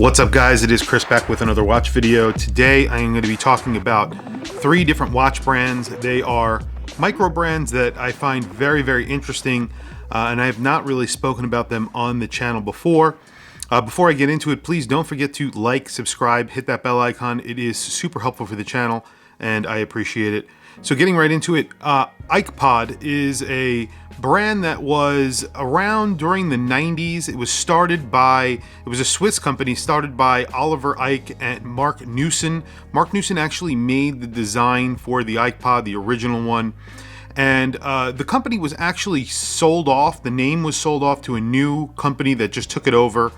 What's up guys, it is Chris back with another watch video. Today I am going to be talking about 3 different watch brands. They are micro brands that I find very, very interesting and I have not really spoken about them on the channel before. Before I get into it, please don't forget to like, subscribe, hit that bell icon. It is super helpful for the channel and I appreciate it. So getting right into it, Ikepod is a brand that was around during the 90s. It was a Swiss company started by Oliver Ike and Mark Newson. Mark Newson actually made the design for the Ikepod, the original one. And the company was actually sold off. The name was sold off to a new company that just took it over.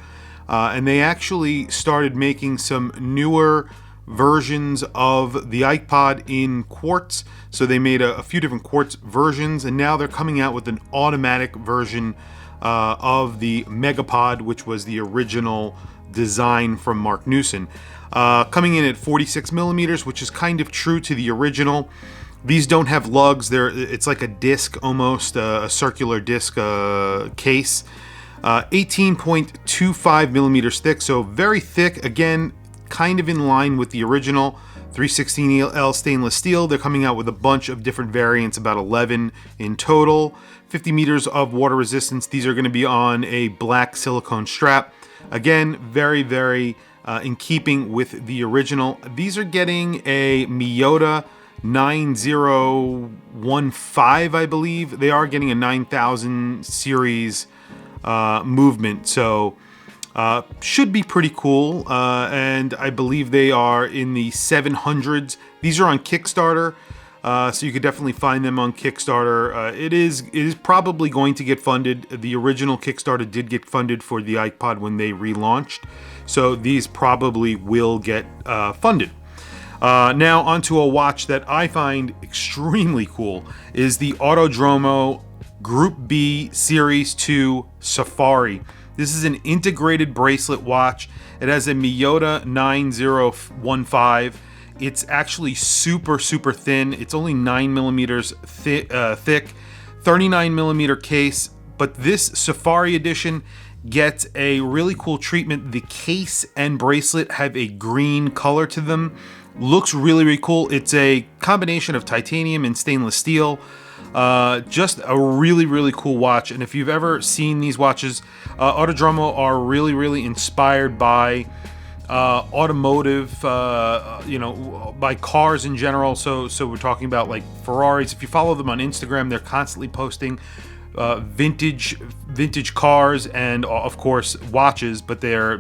And they actually started making some newer versions of the Ikepod in quartz. So they made a few different quartz versions, and now they're coming out with an automatic version of the Megapod, which was the original design from Mark Newson. Coming in at 46 millimeters, which is kind of true to the original. These don't have lugs. It's like a disc almost, a circular disc case. 18.25 millimeters thick, so very thick. Again, kind of in line with the original 316L stainless steel. They're coming out with a bunch of different variants, about 11 in total. 50 meters of water resistance. These are going to be on a black silicone strap. Again, very, very in keeping with the original. These are getting a Miyota 9015, I believe. They are getting a 9000 series movement, so should be pretty cool, and I believe they are in the 700s. These are on Kickstarter, so you could definitely find them on Kickstarter. It is probably going to get funded. The original Kickstarter did get funded for the Ikepod when they relaunched, so these probably will get funded. Now onto a watch that I find extremely cool is the Autodromo Group B Series 2 Safari. This is an integrated bracelet watch. It has a Miyota 9015. It's actually super, super thin. It's only 9 millimeters thick, 39 millimeter case. But this Safari edition gets a really cool treatment. The case and bracelet have a green color to them. Looks really, really cool. It's a combination of titanium and stainless steel. Just a really, really cool watch. And if you've ever seen these watches, Autodromo are really, really inspired by automotive, by cars in general. So we're talking about like Ferraris. If you follow them on Instagram, they're constantly posting vintage cars and of course watches, but they're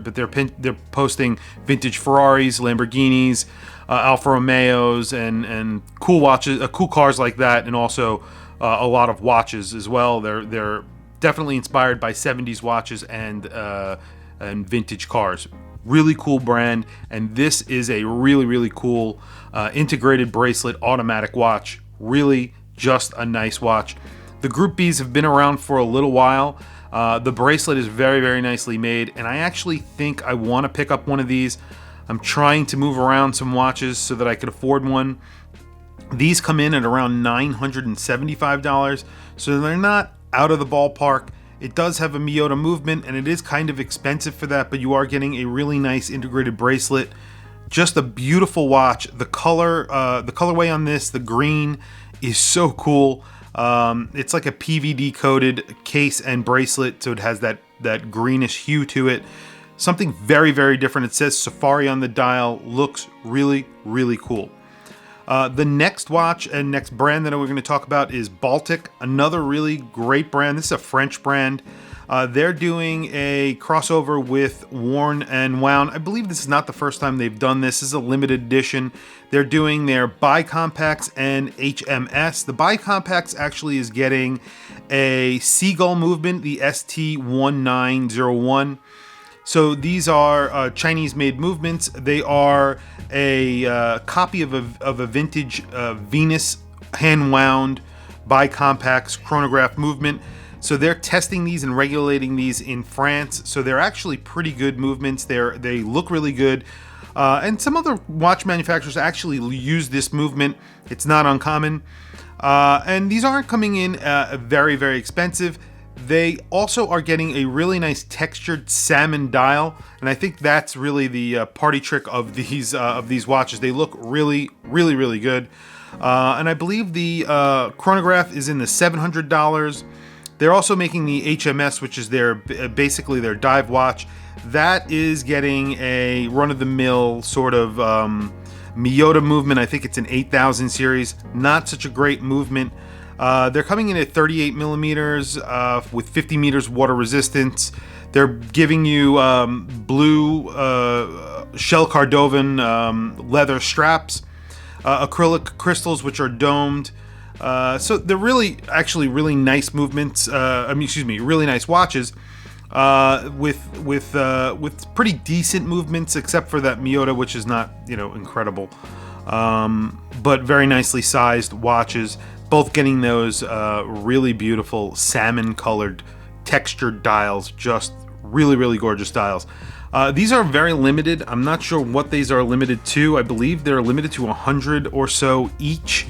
posting vintage Ferraris, Lamborghinis, Alfa Romeos, and cool watches, cool cars like that, and also a lot of watches as well. They're definitely inspired by 70s watches and vintage cars. Really cool brand, and this is a really, really cool integrated bracelet automatic watch. Really just a nice watch. The Group Bs have been around for a little while. The bracelet is very, very nicely made, and I actually think I want to pick up one of these. I'm trying to move around some watches so that I could afford one. These come in at around $975, so they're not out of the ballpark. It does have a Miyota movement, and it is kind of expensive for that, but you are getting a really nice integrated bracelet. Just a beautiful watch. The colorway on this, the green, is so cool. It's like a PVD coated case and bracelet, so it has that greenish hue to it. Something very, very different. It says Safari on the dial. Looks really, really cool. The next watch and next brand that we're going to talk about is Baltic, another really great brand. This is a French brand. They're doing a crossover with Worn and Wound. I believe this is not the first time they've done this. This is a limited edition. They're doing their Bi-Compax and HMS. The Bi-Compax actually is getting a Seagull movement, the ST1901. So these are Chinese-made movements. They are a copy of a vintage Venus hand-wound Bi-Compax chronograph movement. So they're testing these and regulating these in France. So they're actually pretty good movements. They look really good. And some other watch manufacturers actually use this movement. It's not uncommon. And these aren't coming in very, very expensive. They also are getting a really nice textured salmon dial, and I think that's really the party trick of these watches. They look really, really, really good. And I believe the chronograph is in the $700. They're also making the HMS, which is their basically their dive watch. That is getting a run-of-the-mill sort of Miyota movement. I think it's an 8000 series. Not such a great movement. They're coming in at 38 millimeters with 50 meters water resistance. They're giving you blue shell Cardovan leather straps, acrylic crystals which are domed. So they're actually really nice movements. Really nice watches with pretty decent movements, except for that Miyota, which is not incredible, but very nicely sized watches. Both getting those really beautiful salmon colored textured dials, just really, really gorgeous dials. These are very limited. I'm not sure what these are limited to. I believe they're limited to 100 or so each.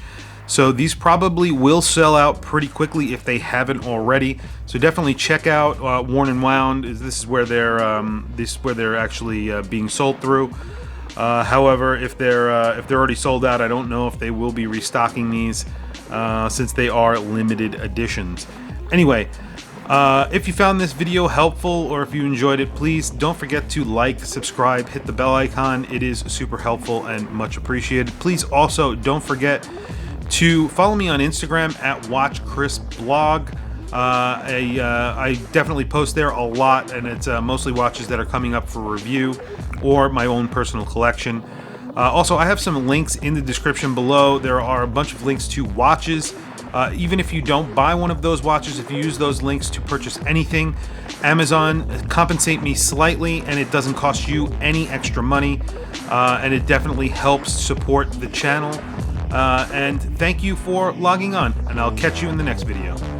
So these probably will sell out pretty quickly if they haven't already. So definitely check out Worn and Wound. This is where they're actually being sold through. However, if they're already sold out, I don't know if they will be restocking these. Since they are limited editions. Anyway, if you found this video helpful or if you enjoyed it, please don't forget to like, subscribe, hit the bell icon. It is super helpful and much appreciated. Please also don't forget to follow me on Instagram at WatchChrisBlog. I definitely post there a lot, and it's mostly watches that are coming up for review or my own personal collection. Also, I have some links in the description below. There are a bunch of links to watches. Even if you don't buy one of those watches, if you use those links to purchase anything, Amazon compensate me slightly, and it doesn't cost you any extra money, and it definitely helps support the channel. And thank you for logging on, and I'll catch you in the next video.